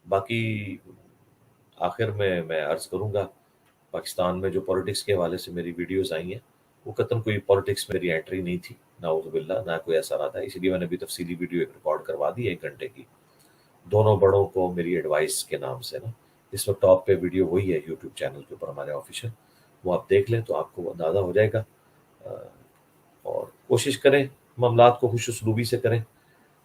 باقی آخر میں عرض کروں گا، پاکستان میں جو پولیٹکس کے حوالے سے میری ویڈیوز آئی ہیں وہ قطعاً کوئی پولیٹکس میں میری انٹری نہیں تھی، نعوذ باللہ، نہ کوئی ایسا رہا تھا. اسی لیے میں نے بھی تفصیلی ویڈیو ایک ریکارڈ کروا دی 1 گھنٹے کی، دونوں بڑوں کو میری ایڈوائس کے نام سے نا. اس وقت ٹاپ پہ ویڈیو وہی ہے یوٹیوب چینل کے اوپر ہمارے آفیشیل، وہ آپ دیکھ لیں تو آپ کو اندازہ ہو جائے گا. اور کوشش کریں معاملات کو خوش اسلوبی سے کریں.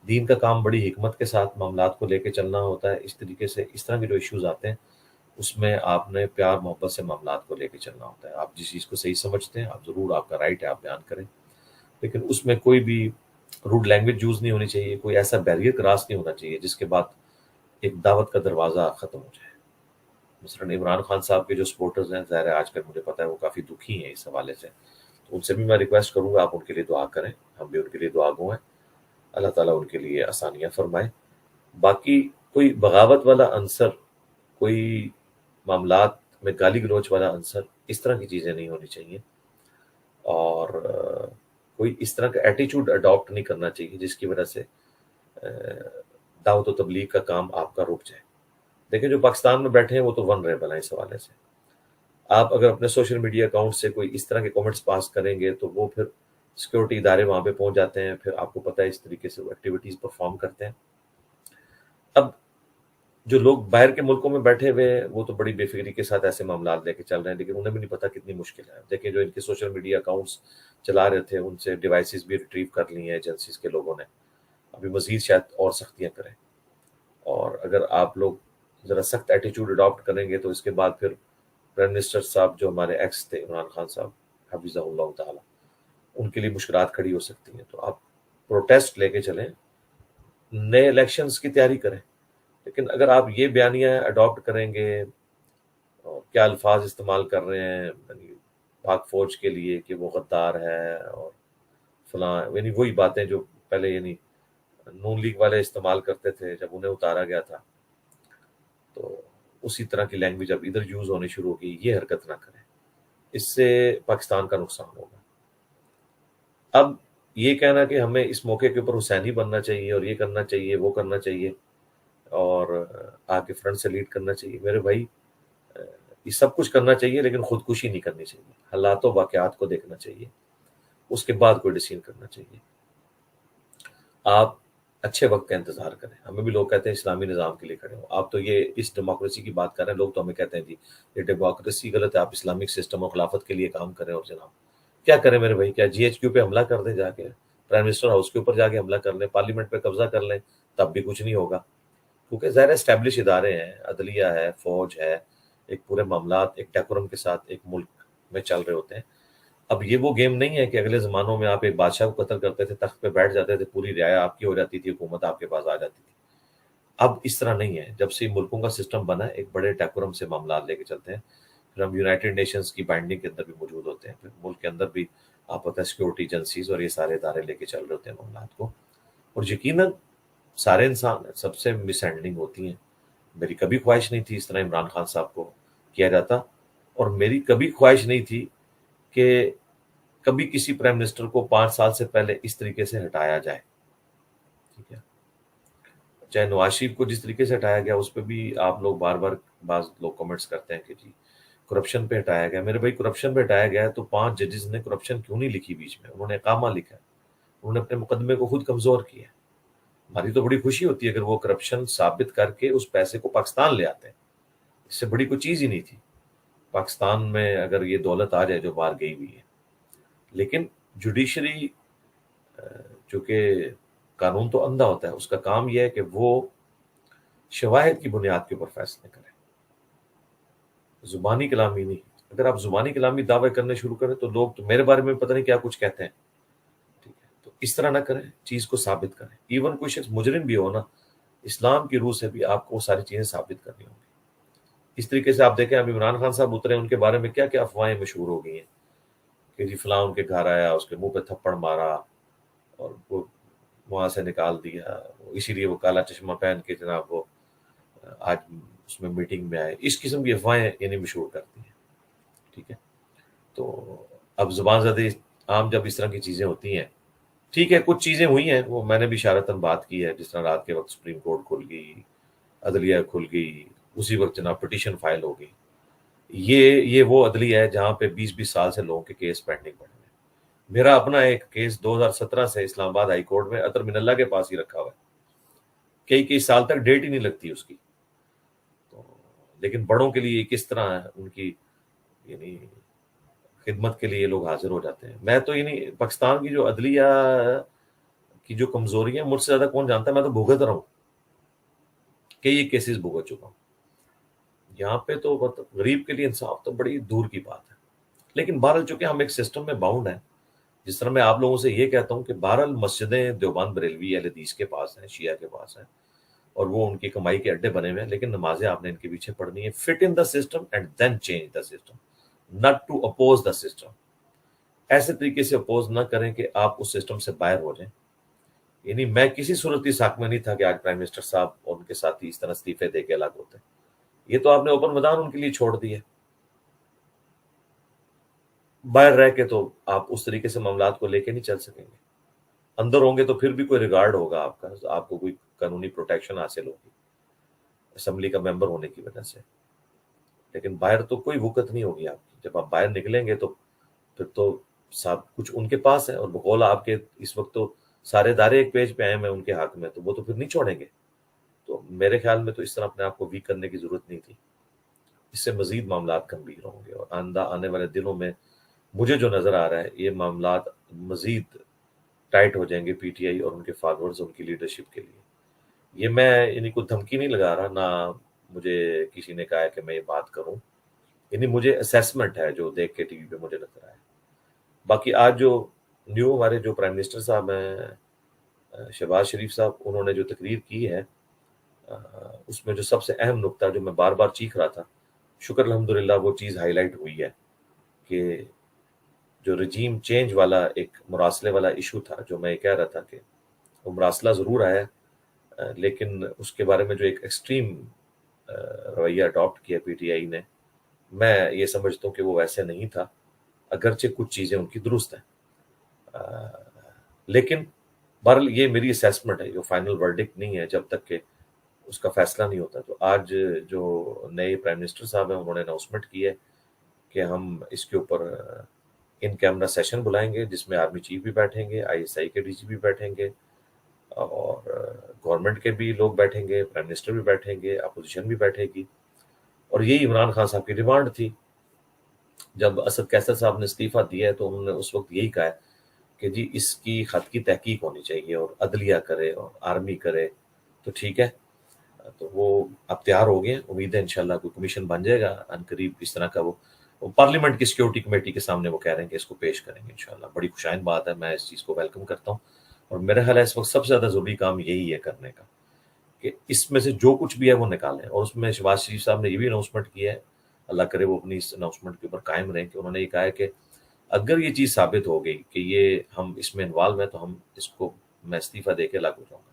دین کا کام بڑی حکمت کے ساتھ معاملات کو لے کے چلنا ہوتا ہے. اس طریقے سے اس طرح کے جو ایشوز آتے ہیں اس میں آپ نے پیار محبت سے معاملات کو لے کے چلنا ہوتا ہے. آپ جس چیز کو صحیح سمجھتے ہیں آپ ضرور، آپ کا رائٹ ہے، آپ بیان کریں، لیکن اس میں کوئی بھی روڈ لینگویج یوز نہیں ہونی چاہیے، کوئی ایسا بیریئر کراس نہیں ہونا چاہیے جس کے بعد ایک دعوت کا دروازہ ختم ہو جائے. مثلاً عمران خان صاحب کے جو سپورٹرز ہیں، ظاہر ہے آج کل مجھے پتہ ہے وہ کافی دکھی ہیں اس حوالے سے، تو ان سے بھی میں ریکویسٹ کروں گا آپ ان کے لیے دعا کریں، ہم بھی ان کے لیے دعا گو ہیں، اللہ تعالیٰ ان کے لیے آسانیاں فرمائے. باقی کوئی بغاوت والا عنصر، کوئی معاملات میں گالی گلوچ والا عنصر، اس طرح کی چیزیں نہیں ہونی چاہیے. اور کوئی اس طرح کا ایٹیچیوڈ اڈاپٹ نہیں کرنا چاہیے جس کی وجہ سے دعوت و تبلیغ کا کام آپ کا رک جائے. دیکھیں جو پاکستان میں بیٹھے ہیں وہ تو ونریبل ہیں اس حوالے سے. آپ اگر اپنے سوشل میڈیا اکاؤنٹ سے کوئی اس طرح کے کامنٹس پاس کریں گے تو وہ پھر سیکورٹی ادارے وہاں پہ پہنچ جاتے ہیں، پھر آپ کو پتہ ہے اس طریقے سے وہ ایکٹیویٹیز پرفارم کرتے ہیں. اب جو لوگ باہر کے ملکوں میں بیٹھے ہوئے ہیں وہ تو بڑی بے فکری کے ساتھ ایسے معاملات لے کے چل رہے ہیں، لیکن انہیں بھی نہیں پتا کتنی مشکل ہے. دیکھیں جو ان کے سوشل میڈیا اکاؤنٹس چلا رہے تھے ان سے ڈیوائسز بھی ریٹریو کر لی ہیں ایجنسیز کے لوگوں نے. ابھی مزید شاید اور سختیاں کریں، اور اگر آپ لوگ ذرا سخت ایٹیچیوڈ اڈاپٹ کریں گے تو اس کے بعد پھر پرائم منسٹر صاحب جو ہمارے ایکس تھے عمران خان صاحب حفظہ اللہ تعالی، ان کے لیے مشکلات کھڑی ہو سکتی ہیں. تو آپ پروٹیسٹ لے کے چلیں، نئے الیکشنز کی تیاری کریں، لیکن اگر آپ یہ بیانیہ اڈاپٹ کریں گے اور کیا الفاظ استعمال کر رہے ہیں یعنی پاک فوج کے لیے کہ وہ غدار ہے اور فلاں، یعنی وہی باتیں جو پہلے یعنی نون لیگ والے استعمال کرتے تھے جب انہیں اتارا گیا تھا، تو اسی طرح کی لینگویج اب ادھر یوز ہونی شروع ہوگی. یہ حرکت نہ کریں، اس سے پاکستان کا نقصان ہوگا. اب یہ کہنا کہ ہمیں اس موقع کے اوپر حسینی بننا چاہیے اور یہ کرنا چاہیے وہ کرنا چاہیے اور آگے فرنٹ سے لیڈ کرنا چاہیے، میرے بھائی یہ سب کچھ کرنا چاہیے لیکن خودکشی نہیں کرنی چاہیے. حالات و واقعات کو دیکھنا چاہیے، اس کے بعد کوئی ڈیسیژن کرنا چاہیے. آپ اچھے وقت کا انتظار کریں. ہمیں بھی لوگ کہتے ہیں اسلامی نظام کے لیے کھڑے ہوں. آپ تو یہ اس ڈیموکریسی کی بات کر رہے ہیں، لوگ تو ہمیں کہتے ہیں جی یہ ڈیموکریسی غلط ہے، آپ اسلامک سسٹم اور خلافت کے لیے کام کریں. اور جناب کیا کریں میرے بھائی، کیا جی ایچ کیو پہ حملہ کر دیں، جا کے پرائم منسٹر ہاؤس کے اوپر جا کے حملہ کر لیں، پارلیمنٹ پہ قبضہ کر لیں، تب بھی کچھ نہیں ہوگا. کیونکہ ظاہر اسٹیبلش ادارے ہیں، عدلیہ ہے، فوج ہے، ایک پورے معاملات ایک ڈیکورم کے ساتھ ایک ملک میں چل رہے ہوتے ہیں. اب یہ وہ گیم نہیں ہے کہ اگلے زمانوں میں آپ ایک بادشاہ کو قتل کرتے تھے، تخت پہ بیٹھ جاتے تھے، پوری رعایا آپ کی ہو جاتی تھی، حکومت آپ کے پاس آ جاتی تھی. اب اس طرح نہیں ہے. جب سے ملکوں کا سسٹم بنا ہے ایک بڑے ڈیکورم سے معاملات لے کے چلتے ہیں. پھر ہم یونائٹڈ نیشنز کی بائنڈنگ کے اندر بھی موجود ہوتے ہیں، پھر ملک کے اندر بھی آپ پتہ ہے سیکورٹی ایجنسیز اور یہ سارے ادارے لے کے چل رہے ہوتے ہیں معاملات کو. اور یقیناً سارے انسان ہیں، سب سے مس ہینڈلنگ ہوتی ہیں. میری کبھی خواہش نہیں تھی اس طرح عمران خان صاحب کو کیا جاتا، اور میری کبھی خواہش نہیں تھی کہ کبھی کسی پرائم منسٹر کو 5 سال سے پہلے اس طریقے سے ہٹایا جائے. ٹھیک ہے، چاہے نواز شریف کو جس طریقے سے ہٹایا گیا اس پہ بھی آپ لوگ بار بار بعض لوگ کمنٹس کرتے ہیں کہ جی کرپشن پہ ہٹایا گیا. میرے بھائی کرپشن پہ ہٹایا گیا ہے تو 5 ججز نے کرپشن کیوں نہیں لکھی بیچ میں؟ انہوں نے اقامہ لکھا ہے، انہوں نے اپنے مقدمے کو خود کمزور کیا ہے. ہماری تو بڑی خوشی ہوتی ہے اگر وہ کرپشن ثابت کر کے اس پیسے کو پاکستان لے آتے ہیں. اس سے بڑی کوئی چیز ہی نہیں تھی پاکستان میں اگر یہ دولت آ جائے جو باہر گئی ہوئی ہے. لیکن جوڈیشری چونکہ قانون تو اندھا ہوتا ہے، اس کا کام یہ ہے کہ وہ شواہد کی بنیاد کے اوپر فیصلے کریں، زبانی کلامی نہیں. اگر آپ زبانی کلامی دعوے کرنے شروع کریں تو لوگ تو میرے بارے میں پتہ نہیں کیا کچھ کہتے ہیں. ٹھیک ہے، تو اس طرح نہ کریں، چیز کو ثابت کریں. ایون کوئی شخص مجرم بھی ہو نا، اسلام کی روح سے بھی آپ کو وہ ساری چیزیں ثابت کرنی ہوں گی. اس طریقے سے آپ دیکھیں اب عمران خان صاحب اترے، ان کے بارے میں کیا کیا افواہیں مشہور ہو گئی ہیں کہ جی فلاں ان کے گھر آیا، اس کے منہ پہ تھپڑ مارا اور وہ وہاں سے نکال دیا، اسی لیے وہ کالا چشمہ پہن کے جناب وہ آج اس میں میٹنگ میں آئے. اس قسم کی افواہیں یعنی مشہور کرتی ہیں. ٹھیک ہے، تو اب زبان زدی عام جب اس طرح کی چیزیں ہوتی ہیں، ٹھیک ہے کچھ چیزیں ہوئی ہیں وہ میں نے بھی اشارتاً بات کی ہے، جس طرح رات کے وقت سپریم کورٹ کھل گئی، عدلیہ کھل گئی، اسی وقت جناب پٹیشن فائل ہو گئی۔ یہ وہ عدلیہ ہے جہاں پہ 20 سال سے لوگوں کے کیس پینڈنگ پڑے ہیں۔ میرا اپنا ایک کیس 2017 سے اسلام آباد ہائی کورٹ میں اطہر من اللہ کے پاس ہی رکھا ہوا ہے، کئی سال تک ڈیٹ ہی نہیں لگتی اس کی۔ تو لیکن بڑوں کے لیے کس طرح ان کی یعنی خدمت کے لیے لوگ حاضر ہو جاتے ہیں۔ میں تو پاکستان کی جو عدلیہ کی جو کمزوری ہے، مجھ سے زیادہ کون جانتا ہے، میں تو بھگت رہا ہوں، کئی کیسز بھگت چکا ہوں یہاں پہ۔ تو غریب کے لیے انصاف تو بڑی دور کی بات ہے، لیکن بہرحال چونکہ ہم ایک سسٹم میں باؤنڈ ہیں، جس طرح میں آپ لوگوں سے یہ کہتا ہوں کہ بہرحال مسجدیں دیوبند بریلوی اہل حدیث کے پاس ہیں، شیعہ کے پاس ہیں، اور وہ ان کی کمائی کے اڈے بنے ہوئے ہیں، لیکن نمازیں آپ نے ان کے پیچھے پڑھنی ہے۔ Fit in the system and then change the system, not to oppose the system. ایسے طریقے سے اپوز نہ کریں کہ آپ اس سسٹم سے باہر ہو جائیں۔ میں کسی صورت کی ساکھ میں نہیں تھا کہ آج پرائم منسٹر صاحب اور ان کے ساتھی اس طرح استعفے دے کے الگ ہوتے ہیں۔ یہ تو آپ نے اوپن میدان ان کے لیے چھوڑ دی ہے۔ باہر رہ کے تو آپ اس طریقے سے معاملات کو لے کے نہیں چل سکیں گے۔ اندر ہوں گے تو پھر بھی کوئی ریگارڈ ہوگا آپ کا، آپ کو کوئی قانونی پروٹیکشن حاصل ہوگی اسمبلی کا ممبر ہونے کی وجہ سے، لیکن باہر تو کوئی وقت نہیں ہوگی آپ کی۔ جب آپ باہر نکلیں گے تو پھر تو سب کچھ ان کے پاس ہے، اور بقول آپ کے اس وقت تو سارے دارے ایک پیج پہ آئے ہیں ان کے حق میں، تو وہ تو پھر نہیں چھوڑیں گے۔ تو میرے خیال میں تو اس طرح اپنے آپ کو ویک کرنے کی ضرورت نہیں تھی، اس سے مزید معاملات گمبھیر ہوں گے، اور آنے والے دنوں میں مجھے جو نظر آ رہا ہے یہ معاملات مزید ٹائٹ ہو جائیں گے پی ٹی آئی اور ان کے فالوورز، ان کی لیڈرشپ کے لیے۔ یہ میں کوئی دھمکی نہیں لگا رہا، نہ مجھے کسی نے کہا ہے کہ میں یہ بات کروں، مجھے اسیسمنٹ ہے جو دیکھ کے ٹی وی پہ مجھے لگ رہا ہے۔ باقی آج جو نیو ہمارے جو پرائم منسٹر صاحب ہیں شہباز شریف صاحب، انہوں نے جو تقریر کی ہے اس میں جو سب سے اہم نقطہ جو میں بار بار چیخ رہا تھا، شکر الحمدللہ وہ چیز ہائی لائٹ ہوئی ہے کہ جو رجیم چینج والا ایک مراسلے والا ایشو تھا، جو میں یہ کہہ رہا تھا کہ وہ مراسلہ ضرور آیا، لیکن اس کے بارے میں جو ایک ایکسٹریم رویہ اڈاپٹ کیا پی ٹی آئی نے، میں یہ سمجھتا ہوں کہ وہ ویسے نہیں تھا، اگرچہ کچھ چیزیں ان کی درست ہیں، لیکن بہرحال یہ میری اسیسمنٹ ہے، جو فائنل ورڈکٹ نہیں ہے جب تک کہ اس کا فیصلہ نہیں ہوتا۔ تو آج جو نئے پرائم منسٹر صاحب ہیں انہوں نے اناؤنسمنٹ کی ہے کہ ہم اس کے اوپر ان کیمرہ سیشن بلائیں گے، جس میں آرمی چیف بھی بیٹھیں گے، آئی ایس آئی کے ڈی جی بھی بیٹھیں گے، اور گورنمنٹ کے بھی لوگ بیٹھیں گے، پرائم منسٹر بھی بیٹھیں گے، اپوزیشن بھی بیٹھے گی۔ اور یہی عمران خان صاحب کی ڈیمانڈ تھی۔ جب اسد کیسر صاحب نے استعفیٰ دیا ہے تو انہوں نے اس وقت یہی کہا ہے کہ جی اس کی خط کی تحقیق ہونی چاہیے، اور عدلیہ کرے اور آرمی کرے، تو ٹھیک ہے۔ تو وہ اب تیار ہو گئے، امید ہے انشاءاللہ کوئی کمیشن بن جائے گا ان قریب اس طرح کا۔ وہ پارلیمنٹ کی سیکیورٹی کمیٹی کے سامنے وہ کہہ رہے ہیں کہ اس کو پیش کریں گے انشاءاللہ۔ بڑی خوشائن بات ہے، میں اس چیز کو ویلکم کرتا ہوں، اور میرا خیال ہے اس وقت سب سے زیادہ ضروری کام یہی ہے کرنے کا کہ اس میں سے جو کچھ بھی ہے وہ نکالیں۔ اور اس میں شہباز شریف صاحب نے یہ بھی اناؤنسمنٹ کیا ہے، اللہ کرے وہ اپنی اس اناؤنسمنٹ کے اوپر قائم رہیں، کہ انہوں نے یہ کہا ہے کہ اگر یہ چیز ثابت ہو گئی کہ یہ ہم اس میں انوالو ہیں تو ہم اس کو میں استعفیٰ دے کے الگ ہو جاؤں گا۔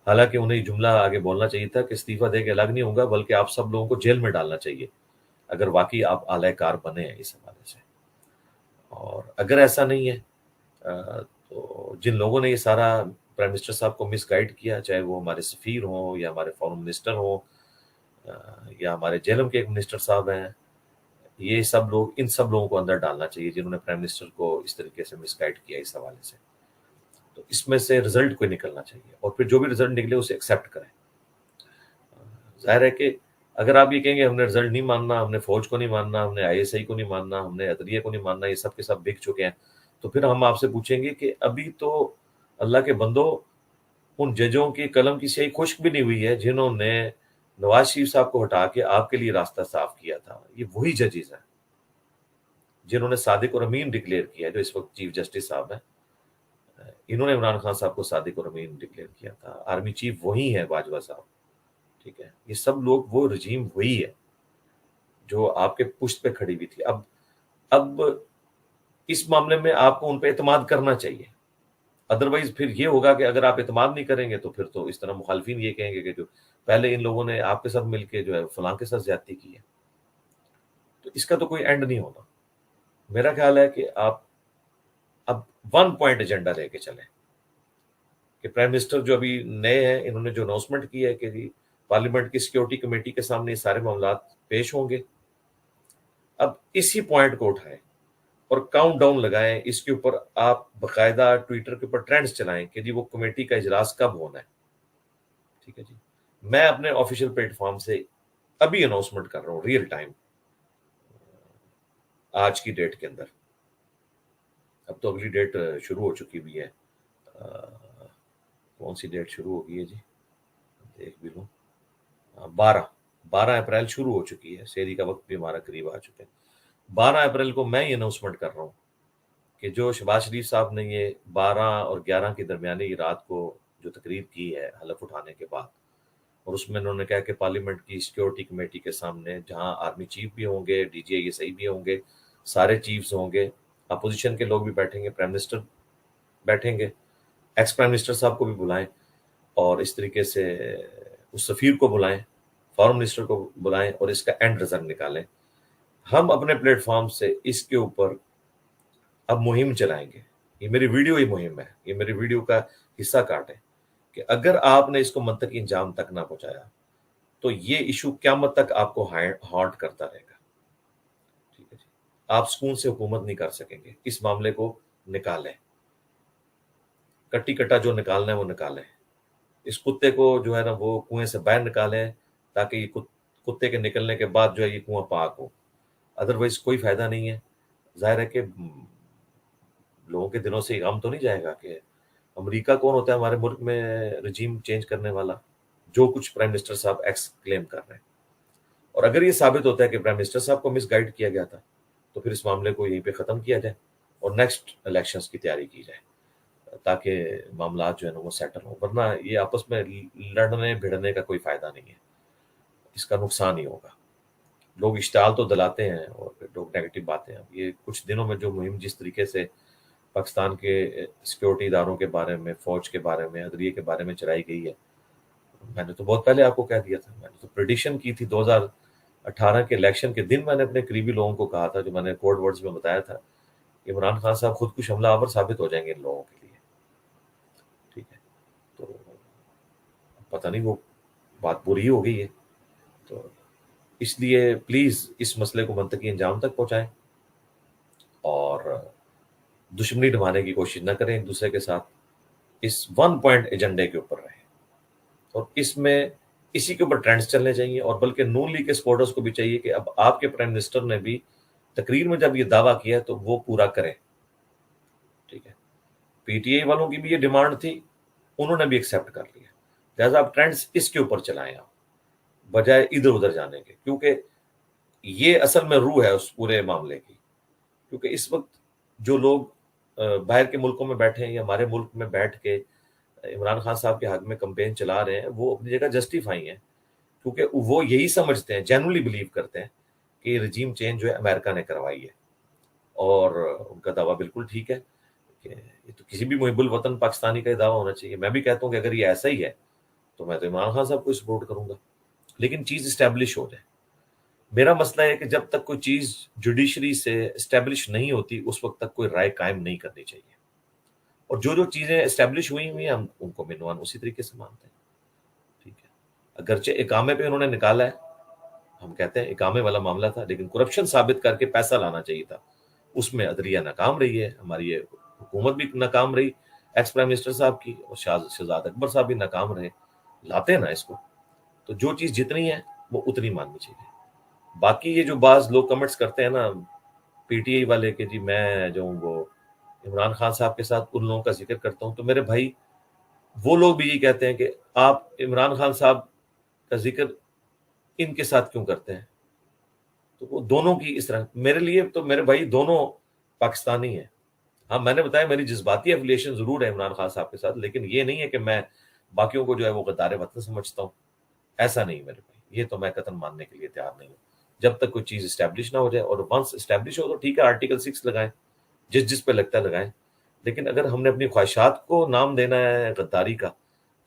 حالانکہ انہیں یہ جملہ آگے بولنا چاہیے تھا کہ استعفیٰ دے کے الگ نہیں ہوگا، بلکہ آپ سب لوگوں کو جیل میں ڈالنا چاہیے اگر واقعی آپ اعلی کار بنے ہیں اس حوالے سے۔ اور اگر ایسا نہیں ہے تو جن لوگوں نے یہ سارا پرائم منسٹر صاحب کو مس گائیڈ کیا، چاہے وہ ہمارے سفیر ہوں یا ہمارے فارن منسٹر ہوں یا ہمارے جیلم کے ایک منسٹر صاحب ہیں، یہ سب لوگ، ان سب لوگوں کو اندر ڈالنا چاہیے جنہوں نے پرائم منسٹر کو اس طریقے سے مس گائیڈ کیا اس حوالے سے۔ تو اس میں سے رزلٹ کوئی نکلنا چاہیے، اور پھر جو بھی رزلٹ نکلے اسے ایکسیپٹ کریں۔ ظاہر ہے کہ اگر آپ یہ کہیں گے ہم نے رزلٹ نہیں ماننا، ہم نے فوج کو نہیں ماننا، ہم نے آئی ایس آئی کو نہیں ماننا، ہم نے عدلیہ کو نہیں ماننا، یہ سب کے سب بک چکے ہیں، تو پھر ہم آپ سے پوچھیں گے کہ ابھی تو اللہ کے بندو ان ججوں کی قلم کی سیاہی خشک بھی نہیں ہوئی ہے جنہوں نے نواز شریف صاحب کو ہٹا کے آپ کے لیے راستہ صاف کیا تھا۔ یہ وہی ججز ہیں جنہوں نے صادق اور امین ڈکلیئر کیا ہے، جو اس وقت چیف جسٹس صاحب ہیں، انہوں نے عمران خان صاحب کو صادق اور امین ڈکلیئر کیا تھا۔ آرمی چیف وہی ہے باجوہ صاحب، ٹھیک ہے۔ یہ سب لوگ، وہ رجیم وہی ہے جو آپ کے پشت پہ کھڑی ہوئی تھی۔ اب اس معاملے میں آپ کو ان پہ اعتماد کرنا چاہیے، ادروائز پھر یہ ہوگا کہ اگر آپ اعتماد نہیں کریں گے تو پھر تو اس طرح مخالفین یہ کہیں گے کہ جو پہلے ان لوگوں نے آپ کے ساتھ مل کے جو ہے فلاں کے ساتھ زیادتی کی ہے، تو اس کا تو کوئی اینڈ نہیں ہونا۔ میرا خیال ہے کہ آپ اب 1 پوائنٹ ایجنڈا لے کے چلیں کہ پرائم منسٹر جو ابھی نئے ہیں، انہوں نے جو اناؤنسمنٹ کی ہے کہ جی پارلیمنٹ کی سیکیورٹی کمیٹی کے سامنے یہ سارے معاملات پیش ہوں گے. اب اسی پوائنٹ کو اٹھائیں اور کاؤنٹ ڈاؤن لگائیں، اس کے اوپر آپ باقاعدہ ٹویٹر کے اوپر ٹرینڈز چلائیں کہ جی وہ کمیٹی کا اجلاس کب ہونا ہے. ٹھیک ہے جی، میں اپنے آفیشیل پلیٹ فارم سے ابھی اناؤنسمنٹ کر رہا ہوں ریئل ٹائم آج کی ڈیٹ کے اندر. اب تو اگلی ڈیٹ شروع ہو چکی بھی ہے. کون سی ڈیٹ شروع ہو گئی ہے جی، دیکھ بھی لوں. 12 اپریل شروع ہو چکی ہے، سیری کا وقت بھی ہمارا قریب آ چکا ہے. 12 اپریل کو میں یہ اناؤنسمنٹ کر رہا ہوں کہ جو شہباز شریف صاحب نے یہ 12 اور 11 کے درمیانی رات کو جو تقریر کی ہے حلف اٹھانے کے بعد، اور اس میں انہوں نے کہا کہ پارلیمنٹ کی سیکیورٹی کمیٹی کے سامنے جہاں آرمی چیف بھی ہوں گے، D G I S I بھی ہوں گے، سارے چیفز ہوں گے، اپوزیشن کے لوگ بھی بیٹھیں گے، پرائم منسٹر بیٹھیں گے، ایکس پرائم منسٹر صاحب کو بھی بلائیں، اور اس طریقے سے اس سفیر کو بلائیں، فارن منسٹر کو بلائیں، اور اس کا اینڈ رزلٹ نکالیں. ہم اپنے پلیٹ فارم سے اس کے اوپر اب مہم چلائیں گے. یہ میری ویڈیو ہی مہم ہے، یہ میری ویڈیو کا حصہ کاٹیں کہ اگر آپ نے اس کو منطقی انجام تک نہ پہنچایا تو یہ ایشو قیامت تک آپ کو ہانٹ کرتا رہے گا. ٹھیک ہے جی، آپ سکون سے حکومت نہیں کر سکیں گے. اس معاملے کو نکالیں، کٹی کٹا جو نکالنا ہے وہ نکالیں. اس کتے کو جو ہے نا وہ کنویں سے باہر نکالیں تاکہ یہ کتے کے نکلنے کے بعد جو ہے یہ کنواں پاک ہو. ادروائز کوئی فائدہ نہیں ہے. ظاہر ہے کہ لوگوں کے دنوں سے یہ غم تو نہیں جائے گا کہ امریکہ کون ہوتا ہے ہمارے ملک میں رجیم چینج کرنے والا، جو کچھ پرائم منسٹر صاحب ایکس کلیم کر رہے ہیں. اور اگر یہ ثابت ہوتا ہے کہ پرائم منسٹر صاحب کو مس گائیڈ کیا گیا تھا تو پھر اس معاملے کو یہیں پہ ختم کیا جائے اور نیکسٹ الیکشنز کی تیاری کی جائے تاکہ معاملات جو ہے نا وہ سیٹل ہوں. ورنہ یہ آپس میں لڑنے بھیڑنے کا کوئی فائدہ نہیں ہے، اس کا نقصان ہی ہوگا. لوگ اشتعال تو دلاتے ہیں اور پھر لوگ نیگیٹو باتیں. اب یہ کچھ دنوں میں جو مہم جس طریقے سے پاکستان کے سیکیورٹی اداروں کے بارے میں، فوج کے بارے میں، عدلیے کے بارے میں چلائی گئی ہے، میں نے تو بہت پہلے آپ کو کہہ دیا تھا. میں نے تو پریڈکشن کی تھی 2018 کے الیکشن کے دن. میں نے اپنے قریبی لوگوں کو کہا تھا، جو میں نے کوڈ ورڈز میں بتایا تھا، عمران خان صاحب خودکش حملہ آور ثابت ہو جائیں گے ان لوگوں کے لیے. ٹھیک ہے، تو پتہ نہیں وہ بات پوری ہو گئی ہے. تو اس لیے پلیز اس مسئلے کو منطقی انجام تک پہنچائیں اور دشمنی نبھانے کی کوشش نہ کریں ایک دوسرے کے ساتھ. اس 1 پوائنٹ ایجنڈے کے اوپر رہیں اور اس میں اسی کے اوپر ٹرینڈز چلنے چاہیے. اور بلکہ نون لیگ کے سپورٹرز کو بھی چاہیے کہ اب آپ کے پرائم منسٹر نے بھی تقریر میں جب یہ دعویٰ کیا تو وہ پورا کریں. ٹھیک ہے، پی ٹی آئی والوں کی بھی یہ ڈیمانڈ تھی، انہوں نے بھی ایکسیپٹ کر لیا. لہٰذا آپ ٹرینڈز اس کے اوپر چلائیں آپ بجائے ادھر ادھر جانے کے، کیونکہ یہ اصل میں روح ہے اس پورے معاملے کی. کیونکہ اس وقت جو لوگ باہر کے ملکوں میں بیٹھے ہیں یا ہمارے ملک میں بیٹھ کے عمران خان صاحب کے حق میں کمپین چلا رہے ہیں، وہ اپنی جگہ جسٹیفائی ہیں، کیونکہ وہ یہی سمجھتے ہیں، جینولی بلیو کرتے ہیں کہ یہ رجیم چینج جو ہے امریکہ نے کروائی ہے. اور ان کا دعویٰ بالکل ٹھیک ہے کہ یہ تو کسی بھی محب الوطن پاکستانی کا یہ دعویٰ ہونا چاہیے. میں بھی کہتا ہوں کہ اگر یہ ایسا ہی ہے تو میں تو عمران خان صاحب کو سپورٹ کروں گا، لیکن چیز اسٹیبلش ہو جائے. میرا مسئلہ ہے کہ جب تک کوئی چیز جوڈیشری سے اسٹیبلش نہیں ہوتی اس وقت تک کوئی رائے قائم نہیں کرنی چاہیے. اور جو چیزیں اسٹیبلش ہوئی ہیں ہم ان کو منوان اسی طریقے سے مانتے ہیں. ٹھیک ہے، اگرچہ اقامے پہ انہوں نے نکالا ہے، ہم کہتے ہیں اقامے والا معاملہ تھا، لیکن کرپشن ثابت کر کے پیسہ لانا چاہیے تھا. اس میں عدلیہ ناکام رہی ہے، ہماری یہ حکومت بھی ناکام رہی ایکس پرائم منسٹر صاحب کی، اور شہزاد اکبر صاحب بھی ناکام رہے. لاتے ہیں نا اس کو، تو جو چیز جتنی ہے وہ اتنی ماننی چاہیے. باقی یہ جو بعض لوگ کمنٹس کرتے ہیں نا پی ٹی آئی والے کہ جی میں جو ہوں وہ عمران خان صاحب کے ساتھ ان لوگوں کا ذکر کرتا ہوں، تو میرے بھائی وہ لوگ بھی یہ کہتے ہیں کہ آپ عمران خان صاحب کا ذکر ان کے ساتھ کیوں کرتے ہیں. تو وہ دونوں کی اس طرح، میرے لیے تو میرے بھائی دونوں پاکستانی ہیں. ہاں میں نے بتایا میری جذباتی ایفیلیشن ضرور ہے عمران خان صاحب کے ساتھ، لیکن یہ نہیں ہے کہ میں باقیوں کو جو ہے وہ غدار وطن سمجھتا ہوں. ایسا نہیں میرے بھائی، یہ تو میں قطعاً ماننے کے لیے تیار نہیں ہوں جب تک کوئی چیز اسٹیبلش نہ ہو جائے. اور ونس اسٹیبلش ہو تو ٹھیک ہے، آرٹیکل 6 لگائیں، جس پہ لگتا ہے لگائیں. لیکن اگر ہم نے اپنی خواہشات کو نام دینا ہے غداری کا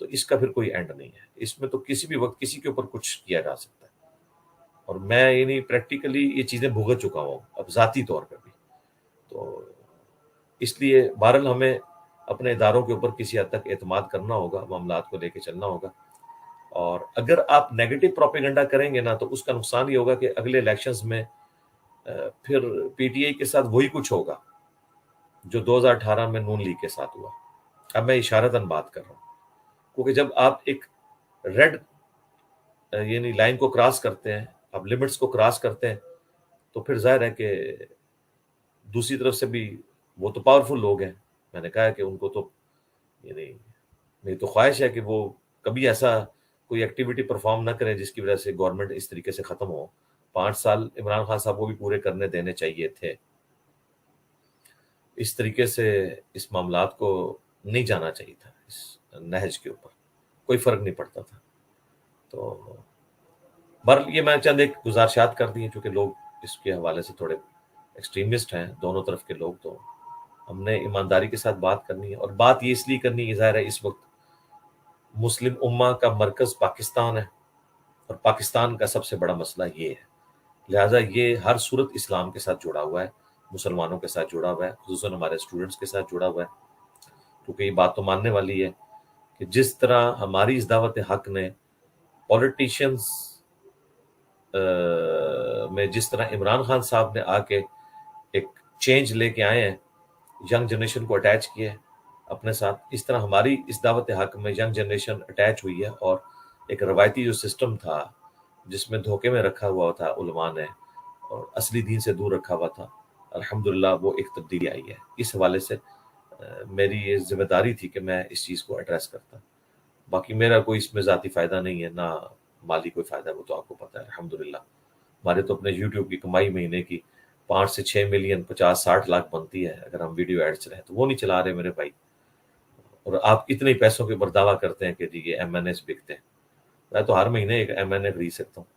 تو اس کا پھر کوئی اینڈ نہیں ہے. اس میں تو کسی بھی وقت کسی کے اوپر کچھ کیا جا سکتا ہے. اور میں یعنی پریکٹیکلی یہ چیزیں بھگت چکا ہوں اب ذاتی طور پہ بھی. تو اس لیے بہرحال ہمیں اپنے اداروں کے اوپر کسی حد تک اعتماد کرنا ہوگا، معاملات کو لے کے چلنا ہوگا. اور اگر آپ نیگیٹو پروپیگنڈا کریں گے نا تو اس کا نقصان یہ ہوگا کہ اگلے الیکشنز میں پھر پی ٹی آئی کے ساتھ وہی کچھ ہوگا جو 2018 میں نون لیگ کے ساتھ ہوا. اب میں اشارتاً بات کر رہا ہوں کیونکہ جب آپ ایک ریڈ یعنی لائن کو کراس کرتے ہیں، آپ لمٹس کو کراس کرتے ہیں، تو پھر ظاہر ہے کہ دوسری طرف سے بھی وہ تو پاورفل لوگ ہیں. میں نے کہا کہ ان کو تو یعنی میری تو خواہش ہے کہ وہ کبھی ایسا کوئی ایکٹیویٹی پرفارم نہ کرے جس کی وجہ سے گورنمنٹ اس طریقے سے ختم ہو. 5 سال عمران خان صاحب کو بھی پورے کرنے دینے چاہیے تھے. اس طریقے سے اس معاملات کو نہیں جانا چاہیے تھا. اس نہج کے اوپر کوئی فرق نہیں پڑتا تھا. تو بہرحال یہ میں چند ایک گزارشات کر دی ہیں چونکہ لوگ اس کے حوالے سے تھوڑے ایکسٹریمسٹ ہیں دونوں طرف کے لوگ. تو ہم نے ایمانداری کے ساتھ بات کرنی ہے، اور بات یہ اس لیے کرنی ہے ظاہر ہے اس وقت مسلم امہ کا مرکز پاکستان ہے اور پاکستان کا سب سے بڑا مسئلہ یہ ہے. لہٰذا یہ ہر صورت اسلام کے ساتھ جڑا ہوا ہے، مسلمانوں کے ساتھ جڑا ہوا ہے، خصوصاً ہمارے اسٹوڈنٹس کے ساتھ جڑا ہوا ہے. کیونکہ یہ بات تو ماننے والی ہے کہ جس طرح ہماری اس دعوت حق نے پولیٹیشینز میں جس طرح عمران خان صاحب نے آ کے ایک چینج لے کے آئے ہیں، ینگ جنریشن کو اٹیچ کیا ہے اپنے ساتھ، اس طرح ہماری اس دعوت حق میں ینگ جنریشن اٹیچ ہوئی ہے. اور ایک روایتی جو سسٹم تھا جس میں دھوکے میں رکھا ہوا تھا علماء نے اور اصلی دین سے دور رکھا ہوا تھا، الحمدللہ وہ ایک تبدیلی آئی ہے. اس حوالے سے میری یہ ذمہ داری تھی کہ میں اس چیز کو ایڈریس کرتا. باقی میرا کوئی اس میں ذاتی فائدہ نہیں ہے، نہ مالی کوئی فائدہ، وہ تو آپ کو پتہ ہے. الحمدللہ ہمارے تو اپنے یوٹیوب کی کمائی مہینے کی 5 سے 6 ملین 50-60 لاکھ بنتی ہے اگر ہم ویڈیو ایڈ چلائیں، تو وہ نہیں چلا رہے میرے بھائی. اور آپ اتنے پیسوں کے اوپر دعویٰ کرتے ہیں کہ جی یہ ایم این ایس بکتے ہیں. میں تو ہر مہینے ایک ایم این اے خرید سکتا ہوں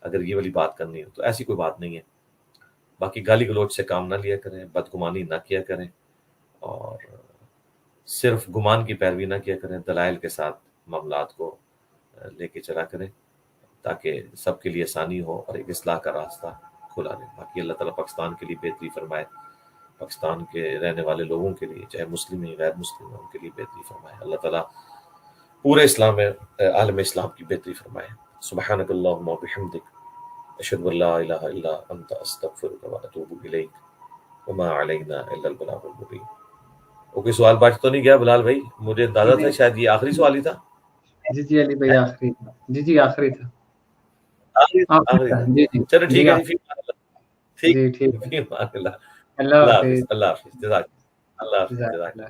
اگر یہ والی بات کرنی ہو تو. ایسی کوئی بات نہیں ہے. باقی گالی گلوچ سے کام نہ لیا کریں، بدگمانی نہ کیا کریں، اور صرف گمان کی پیروی نہ کیا کریں. دلائل کے ساتھ معاملات کو لے کے چلا کریں تاکہ سب کے لیے آسانی ہو اور ایک اصلاح کا راستہ کھلا رہے. باقی اللہ تعالیٰ پاکستان کے لیے بہتری فرمائے، پاکستان کے رہنے والے لوگوں کے لیے چاہے مسلم ہیں غیر مسلم ہیں ان کے لیے بہتری فرمائے. اللہ تعالیٰ پورے اسلام میں عالم اسلام کی بہتری فرمائے. سبحانک اللہم و بحمدک اشہد ان لا الہ الا انت استغفرک و اتوب الیک وما علینا الا البلاغ المبین. وہ کوئی سوال بات تو نہیں گیا بلال بھائی؟ مجھے اندازہ تھا شاید یہ آخری سوال ہی تھا. جی علی بھائی آخری تھا. جی آخری تھا. آخری. چلو ٹھیک ہے جی. ٹھیک ٹھیک. اللہ اللہ حافظ. اللہ حافظ. جزاک اللہ.